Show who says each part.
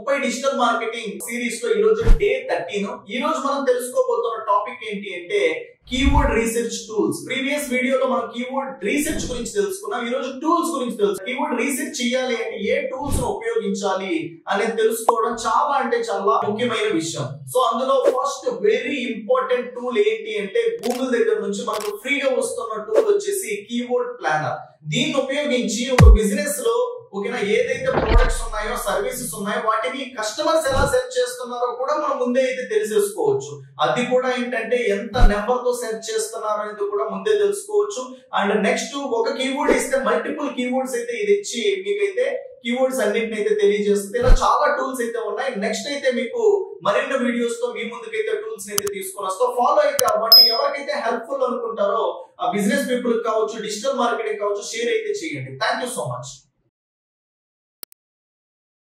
Speaker 1: 30 digital marketing series లో ఈ రోజు డే 13. ఈ రోజు మనం తెలుసుకోబోతున్న టాపిక్ ఏంటి అంటే కీవర్డ్ రీసెర్చ్ టూల్స్. ప్రీవియస్ వీడియోలో మనం కీవర్డ్ రీసెర్చ్ గురించి తెలుసుకున్నాం. ఈ రోజు టూల్స్ గురించి తెలుసు. కీవర్డ్ రీసెర్చ్ చేయాలి అంటే ఏ టూల్స్ ను ఉపయోగించాలి అనేది తెలుసుకోవడం చాలా అంటే చాలా ముఖ్యమైన విషయం. సో అందులో ఫస్ట్ వెరీ ఇంపార్టెంట్ టూల్ ఏంటి అంటే గూగుల్ దగ్గర నుంచి మనకు ఫ్రీగా వస్తున్న టూల్ వచ్చేసి కీవర్డ్ ప్లానర్. దీన్ని ఉపయోగించి ఒక బిజినెస్ లో ఓకేనా ఏదైతే ప్రొడక్ట్స్ ఉన్నాయో సర్వీసెస్ ఉన్నాయో వాటిని కస్టమర్స్ ఎలా సెర్చ్ చేస్తున్నారో కూడా మనం ముందే అయితే తెలిసేసుకోవచ్చు. అది కూడా ఏంటంటే ఎంత నెంబర్ తో సెర్చ్ చేస్తున్నారు అనేది కూడా ముందే తెలుసుకోవచ్చు. అండ్ నెక్స్ట్ ఒక కీవర్డ్ ఇస్తే మల్టిపుల్ కీవర్డ్స్ అయితే ఇది ఇచ్చి మీకైతే కీవర్డ్స్ అన్నింటిని అయితే తెలియజేస్తుంది. ఇలా చాలా టూల్స్ అయితే ఉన్నాయి. నెక్స్ట్ అయితే మీకు మరిన్ని వీడియోస్ తో మీ ముందుకైతే టూల్స్ అయితే తీసుకొని వస్తాం. ఫాలో అయితే అవ్వండి. ఎవరికైతే హెల్ప్ఫుల్ అనుకుంటారో ఆ బిజినెస్ పీపుల్ కావచ్చు, డిజిటల్ మార్కెటింగ్ కావచ్చు, షేర్ అయితే చేయండి. Thank you so much.